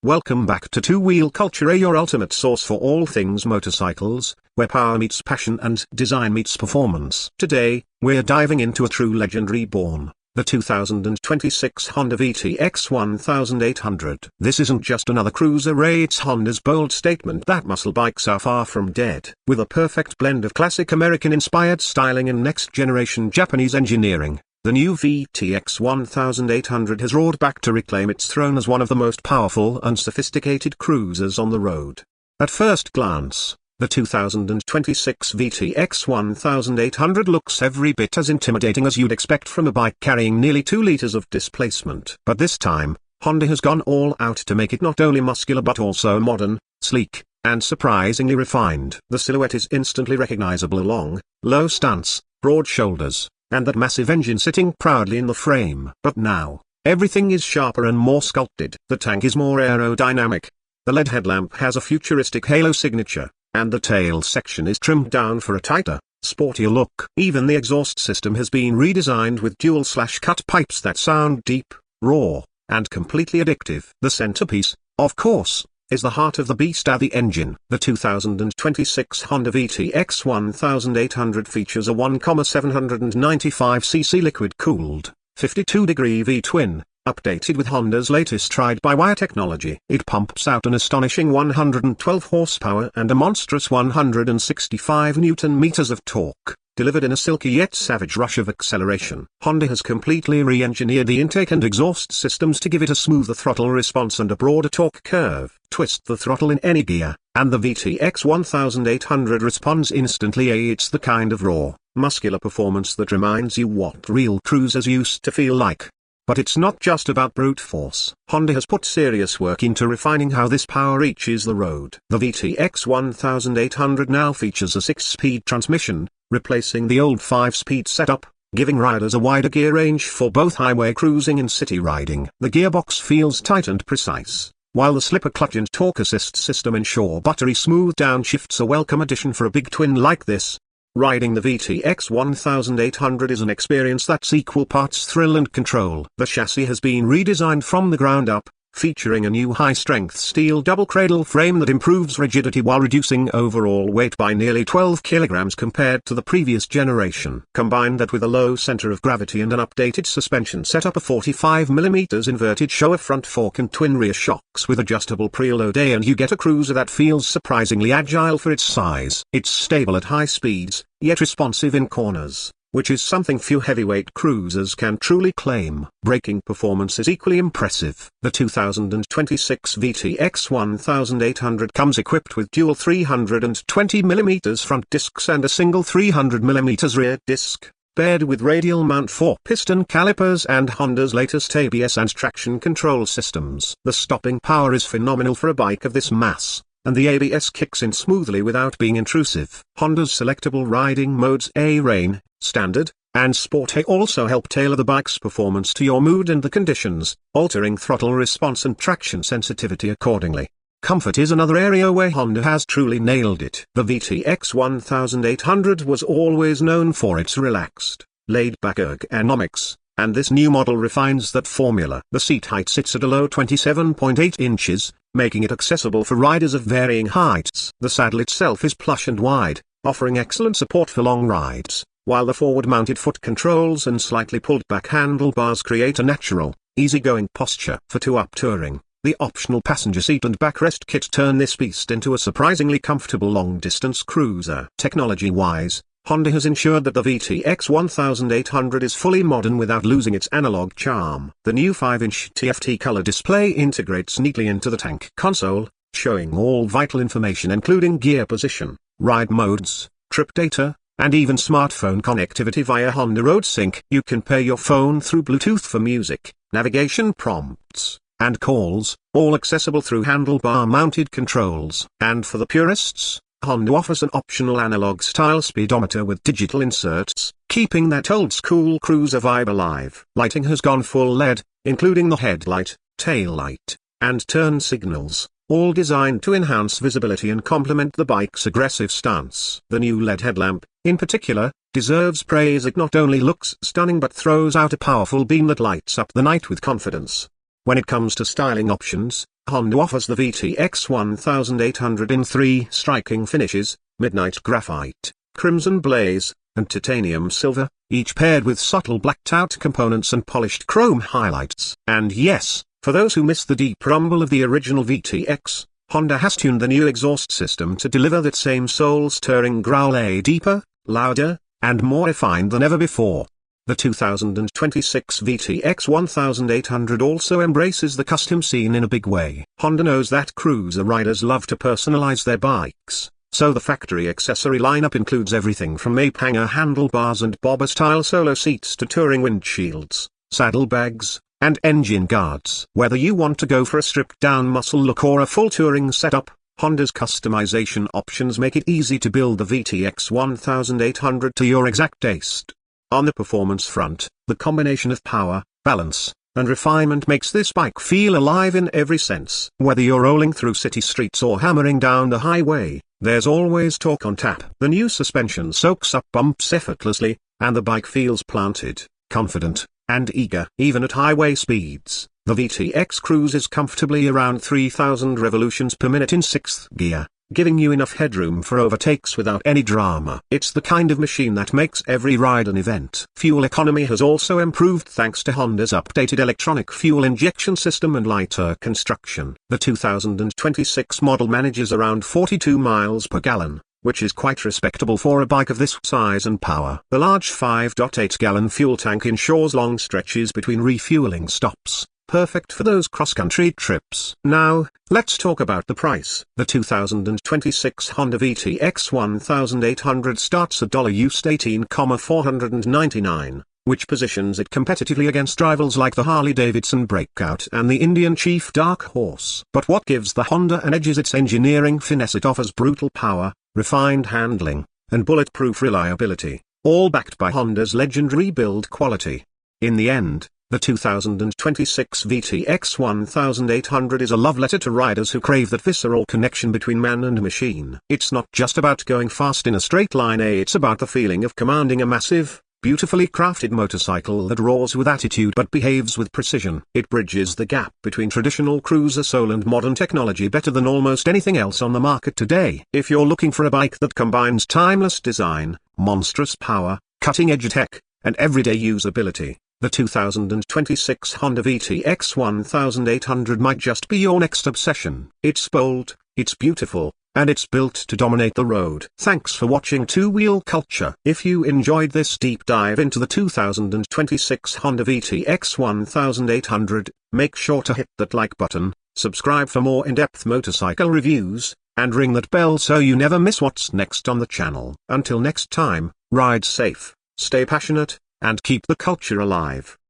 Welcome back to Two Wheel Culture, your ultimate source for all things motorcycles, where power meets passion and design meets performance. Today, we're diving into a true legend reborn, the 2026 Honda VTX1800. This isn't just another cruiser, it's Honda's bold statement that muscle bikes are far from dead. With a perfect blend of classic American-inspired styling and next-generation Japanese engineering, the new VTX1800 has roared back to reclaim its throne as one of the most powerful and sophisticated cruisers on the road. At first glance, the 2026 VTX1800 looks every bit as intimidating as you'd expect from a bike carrying nearly 2 liters of displacement. But this time, Honda has gone all out to make it not only muscular but also modern, sleek, and surprisingly refined. The silhouette is instantly recognizable: a long, low stance, broad shoulders, and that massive engine sitting proudly in the frame. But now, everything is sharper and more sculpted. The tank is more aerodynamic. The LED headlamp has a futuristic halo signature, and the tail section is trimmed down for a tighter, sportier look. Even the exhaust system has been redesigned with dual/cut pipes that sound deep, raw, and completely addictive. The centerpiece, of course, is the heart of the beast, the engine. The 2026 Honda VTX1800 features a 1,795cc liquid-cooled, 52-degree V-twin, updated with Honda's latest ride-by-wire technology. It pumps out an astonishing 112 horsepower and a monstrous 165 Newton-meters of torque, delivered in a silky yet savage rush of acceleration. Honda has completely re-engineered the intake and exhaust systems to give it a smoother throttle response and a broader torque curve. Twist the throttle in any gear, and the VTX1800 responds instantly. It's the kind of raw, muscular performance that reminds you what real cruisers used to feel like. But it's not just about brute force. Honda has put serious work into refining how this power reaches the road. The VTX1800 now features a 6-speed transmission, replacing the old 5-speed setup, giving riders a wider gear range for both highway cruising and city riding. The gearbox feels tight and precise, while the slipper clutch and torque assist system ensure buttery smooth downshifts, a welcome addition for a big twin like this. Riding the VTX1800 is an experience that's equal parts thrill and control. The chassis has been redesigned from the ground up, featuring a new high-strength steel double cradle frame that improves rigidity while reducing overall weight by nearly 12 kilograms compared to the previous generation. Combine that with a low center of gravity and an updated suspension setup, a 45mm inverted shower front fork and twin rear shocks with adjustable preload, and you get a cruiser that feels surprisingly agile for its size. It's stable at high speeds, yet responsive in corners, which is something few heavyweight cruisers can truly claim. Braking performance is equally impressive. The 2026 VTX1800 comes equipped with dual 320mm front discs and a single 300mm rear disc, paired with radial mount 4-piston calipers and Honda's latest ABS and traction control systems. The stopping power is phenomenal for a bike of this mass, and the ABS kicks in smoothly without being intrusive. Honda's selectable riding modes A-Rain, Standard, and Sport also help tailor the bike's performance to your mood and the conditions, altering throttle response and traction sensitivity accordingly. Comfort is another area where Honda has truly nailed it. The VTX1800 was always known for its relaxed, laid-back ergonomics, and this new model refines that formula. The seat height sits at a low 27.8 inches, making it accessible for riders of varying heights. The saddle itself is plush and wide, offering excellent support for long rides, while the forward-mounted foot controls and slightly pulled-back handlebars create a natural, easygoing posture. For two-up touring, the optional passenger seat and backrest kit turn this beast into a surprisingly comfortable long-distance cruiser. Technology-wise, Honda has ensured that the VTX1800 is fully modern without losing its analog charm. The new 5-inch TFT color display integrates neatly into the tank console, showing all vital information including gear position, ride modes, trip data, and even smartphone connectivity via Honda Road Sync. You can pair your phone through Bluetooth for music, navigation prompts, and calls, all accessible through handlebar-mounted controls. And for the purists, Honda offers an optional analog-style speedometer with digital inserts, keeping that old-school cruiser vibe alive. Lighting has gone full LED, including the headlight, tail light, and turn signals, all designed to enhance visibility and complement the bike's aggressive stance. The new LED headlamp, in particular, deserves praise. It not only looks stunning but throws out a powerful beam that lights up the night with confidence. When it comes to styling options, Honda offers the VTX1800 in 3 striking finishes: midnight graphite, crimson blaze, and titanium silver, each paired with subtle blacked out components and polished chrome highlights. And yes, for those who miss the deep rumble of the original VTX, Honda has tuned the new exhaust system to deliver that same soul-stirring growl, a deeper, louder, and more refined than ever before. The 2026 VTX1800 also embraces the custom scene in a big way. Honda knows that cruiser riders love to personalize their bikes, so the factory accessory lineup includes everything from ape hanger handlebars and bobber-style solo seats to touring windshields, saddlebags, and engine guards. Whether you want to go for a stripped-down muscle look or a full touring setup, Honda's customization options make it easy to build the VTX1800 to your exact taste. On the performance front, the combination of power, balance, and refinement makes this bike feel alive in every sense. Whether you're rolling through city streets or hammering down the highway, there's always torque on tap. The new suspension soaks up bumps effortlessly, and the bike feels planted, confident, and eager. Even at highway speeds, the VTX cruises comfortably around 3,000 revolutions per minute in 6th gear, giving you enough headroom for overtakes without any drama. It's the kind of machine that makes every ride an event. Fuel economy has also improved thanks to Honda's updated electronic fuel injection system and lighter construction. The 2026 model manages around 42 miles per gallon, which is quite respectable for a bike of this size and power. The large 5.8-gallon fuel tank ensures long stretches between refueling stops, perfect for those cross-country trips. Now, let's talk about the price. The 2026 Honda VTX1800 starts at $18,499, which positions it competitively against rivals like the Harley-Davidson Breakout and the Indian Chief Dark Horse. But what gives the Honda an edge is its engineering finesse. It offers brutal power, refined handling, and bulletproof reliability, all backed by Honda's legendary build quality. In the end, the 2026 VTX1800 is a love letter to riders who crave that visceral connection between man and machine. It's not just about going fast in a straight line, it's about the feeling of commanding a massive, beautifully crafted motorcycle that roars with attitude but behaves with precision. It bridges the gap between traditional cruiser soul and modern technology better than almost anything else on the market today. If you're looking for a bike that combines timeless design, monstrous power, cutting-edge tech, and everyday usability, the 2026 Honda VTX1800 might just be your next obsession. It's bold, it's beautiful, and it's built to dominate the road. Thanks for watching Two Wheel Culture. If you enjoyed this deep dive into the 2026 Honda VTX1800, make sure to hit that like button, subscribe for more in-depth motorcycle reviews, and ring that bell so you never miss what's next on the channel. Until next time, ride safe, stay passionate, and keep the culture alive.